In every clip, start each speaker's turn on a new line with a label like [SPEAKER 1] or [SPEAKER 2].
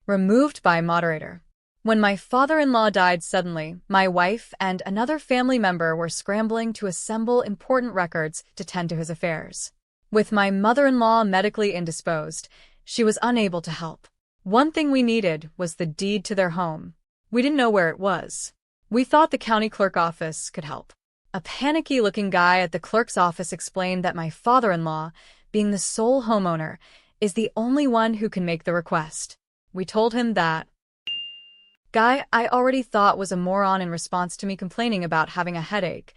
[SPEAKER 1] Removed by moderator. When my father-in-law died suddenly, my wife and another family member were scrambling to assemble important records to tend to his affairs. With my mother-in-law medically indisposed, she was unable to help. One thing we needed was the deed to their home. We didn't know where it was. We thought the county clerk office could help. A panicky-looking guy at the clerk's office explained that my father-in-law, being the sole homeowner, is the only one who can make the request. We told him that guy I already thought was a moron in response to me complaining about having a headache.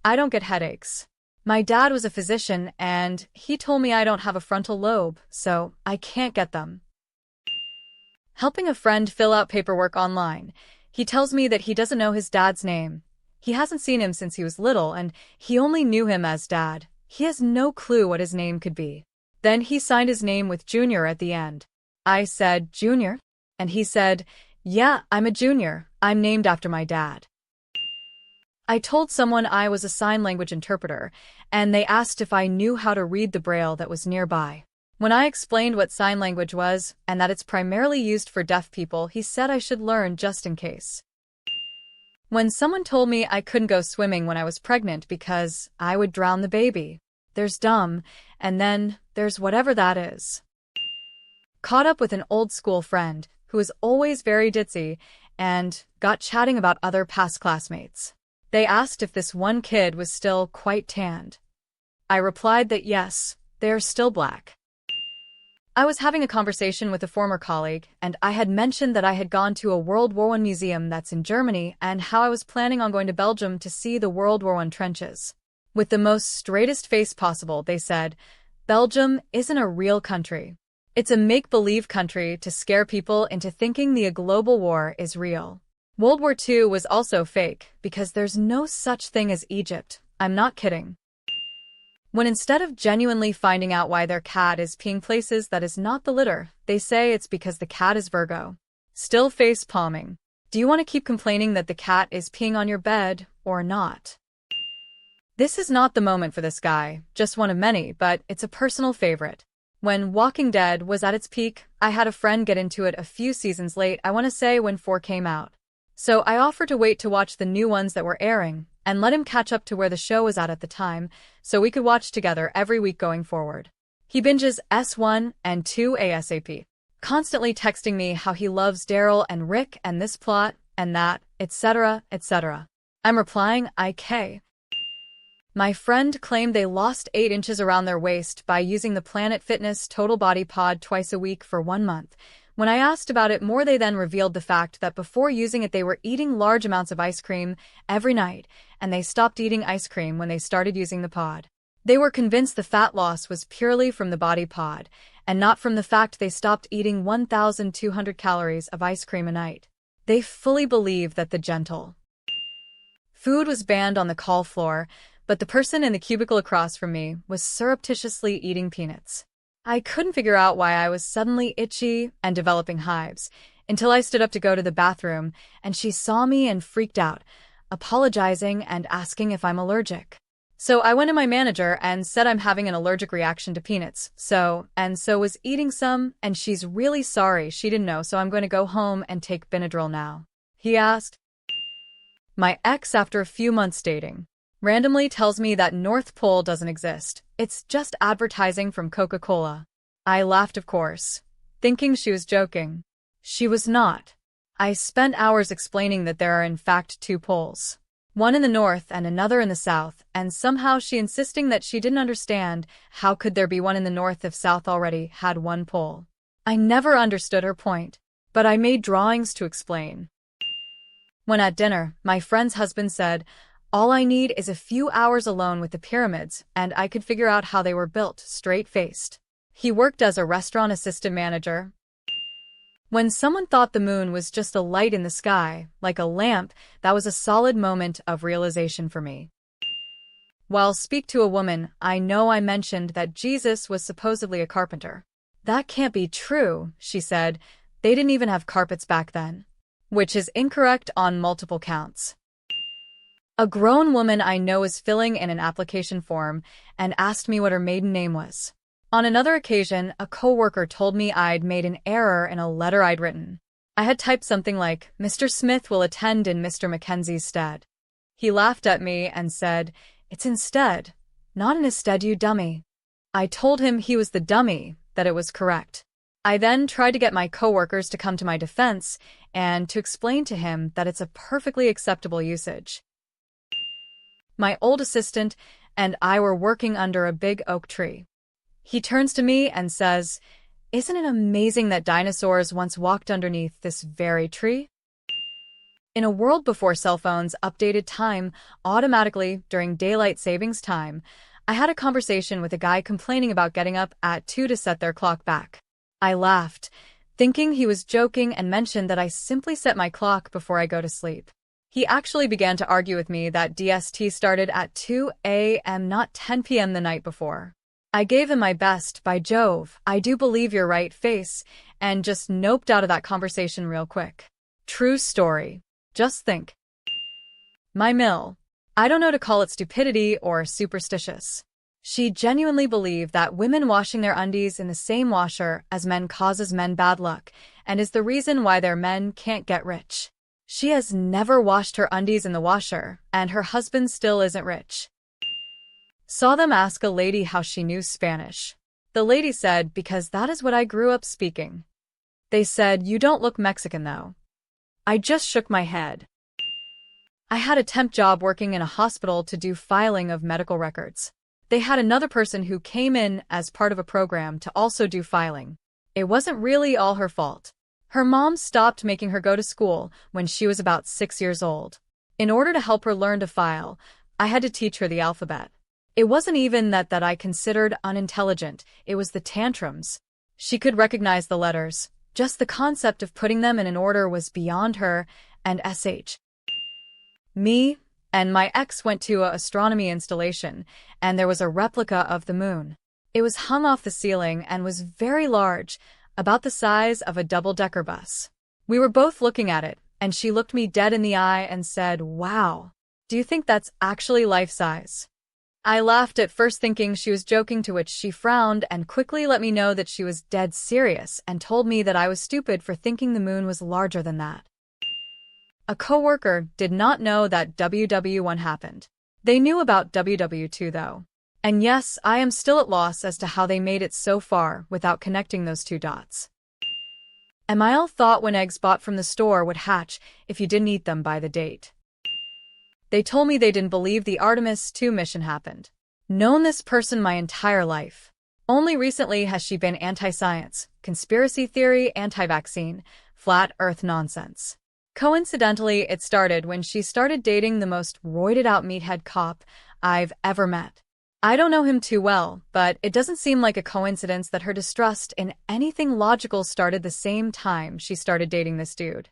[SPEAKER 1] I don't get headaches. My dad was a physician and he told me I don't have a frontal lobe, so I can't get them. Helping a friend fill out paperwork online. He tells me that he doesn't know his dad's name. He hasn't seen him since he was little and he only knew him as Dad. He has no clue what his name could be. Then he signed his name with Junior at the end. I said, "Junior?" And he said, "Yeah, I'm a junior. I'm named after my dad." I told someone I was a sign language interpreter, and they asked if I knew how to read the braille that was nearby. When I explained what sign language was, and that it's primarily used for deaf people, he said I should learn just in case. When someone told me I couldn't go swimming when I was pregnant because I would drown the baby. There's dumb, and then there's whatever that is. Caught up with an old school friend, who is always very ditzy, and got chatting about other past classmates. They asked if this one kid was still quite tanned. I replied that yes, they are still black. I was having a conversation with a former colleague, and I had mentioned that I had gone to a World War I museum that's in Germany and how I was planning on going to Belgium to see the World War I trenches. With the most straightest face possible, they said, "Belgium isn't a real country. It's a make-believe country to scare people into thinking the global war is real." World War II was also fake, because there's no such thing as Egypt. I'm not kidding. When instead of genuinely finding out why their cat is peeing places that is not the litter, they say it's because the cat is Virgo. Still face palming. Do you want to keep complaining that the cat is peeing on your bed, or not? This is not the moment for this guy, just one of many, but it's a personal favorite. When Walking Dead was at its peak, I had a friend get into it a few seasons late, I want to say when 4 came out. So I offered to wait to watch the new ones that were airing, and let him catch up to where the show was at the time, so we could watch together every week going forward. He binges S1 and 2 ASAP, constantly texting me how he loves Daryl and Rick and this plot and that, etc., etc. I'm replying, IK. My friend claimed they lost 8 inches around their waist by using the Planet Fitness Total Body Pod twice a week for 1 month. When I asked about it more, they then revealed the fact that before using it they were eating large amounts of ice cream every night, and they stopped eating ice cream when they started using the pod. They were convinced the fat loss was purely from the body pod, and not from the fact they stopped eating 1,200 calories of ice cream a night. They fully believe that the gentle food was banned on the call floor, but the person in the cubicle across from me was surreptitiously eating peanuts. I couldn't figure out why I was suddenly itchy and developing hives, until I stood up to go to the bathroom, and she saw me and freaked out, apologizing and asking if I'm allergic. So I went to my manager and said I'm having an allergic reaction to peanuts, so was eating some, and she's really sorry she didn't know, so I'm going to go home and take Benadryl now. He asked. My ex, after a few months dating, randomly tells me that North Pole doesn't exist. It's just advertising from Coca-Cola. I laughed, of course, thinking she was joking. She was not. I spent hours explaining that there are in fact 2 poles. One in the north and another in the south, and somehow she insisting that she didn't understand how could there be one in the north if south already had 1 pole. I never understood her point, but I made drawings to explain. When at dinner, my friend's husband said, "All I need is a few hours alone with the pyramids, and I could figure out how they were built," straight-faced. He worked as a restaurant assistant manager. When someone thought the moon was just a light in the sky, like a lamp, that was a solid moment of realization for me. While speak to a woman, I know I mentioned that Jesus was supposedly a carpenter. "That can't be true," she said. "They didn't even have carpets back then." Which is incorrect on multiple counts. A grown woman I know is filling in an application form and asked me what her maiden name was. On another occasion, a coworker told me I'd made an error in a letter I'd written. I had typed something like, "Mr. Smith will attend in Mr. Mackenzie's stead." He laughed at me and said, "It's instead, not in his stead, you dummy." I told him he was the dummy, that it was correct. I then tried to get my coworkers to come to my defense and to explain to him that it's a perfectly acceptable usage. My old assistant and I were working under a big oak tree. He turns to me and says, "Isn't it amazing that dinosaurs once walked underneath this very tree?" In a world before cell phones updated time automatically during daylight savings time, I had a conversation with a guy complaining about getting up at 2 to set their clock back. I laughed, thinking he was joking, and mentioned that I simply set my clock before I go to sleep. He actually began to argue with me that DST started at 2 a.m., not 10 p.m. the night before. I gave him my best, "By Jove, I do believe you're right" face, and just noped out of that conversation real quick. True story. Just think. My mill. I don't know to call it stupidity or superstitious. She genuinely believed that women washing their undies in the same washer as men causes men bad luck and is the reason why their men can't get rich. She has never washed her undies in the washer, and her husband still isn't rich. Saw them ask a lady how she knew Spanish. The lady said, "Because that is what I grew up speaking." They said, "You don't look Mexican though." I just shook my head. I had a temp job working in a hospital to do filing of medical records. They had another person who came in as part of a program to also do filing. It wasn't really all her fault. Her mom stopped making her go to school when she was about 6 years old. In order to help her learn to file, I had to teach her the alphabet. It wasn't even that I considered unintelligent, it was the tantrums. She could recognize the letters. Just the concept of putting them in an order was beyond her, and Me and my ex went to an astronomy installation, and there was a replica of the moon. It was hung off the ceiling and was very large, about the size of a double-decker bus. We were both looking at it, and she looked me dead in the eye and said, "Wow, do you think that's actually life-size?" I laughed at first thinking she was joking, to which she frowned and quickly let me know that she was dead serious and told me that I was stupid for thinking the moon was larger than that. A coworker did not know that WW1 happened. They knew about WW2 though. And yes, I am still at loss as to how they made it so far without connecting those two dots. Emile thought when eggs bought from the store would hatch if you didn't eat them by the date. They told me they didn't believe the Artemis 2 mission happened. Known this person my entire life. Only recently has she been anti-science, conspiracy theory, anti-vaccine, flat earth nonsense. Coincidentally, it started when she started dating the most roided-out meathead cop I've ever met. I don't know him too well, but it doesn't seem like a coincidence that her distrust in anything logical started the same time she started dating this dude.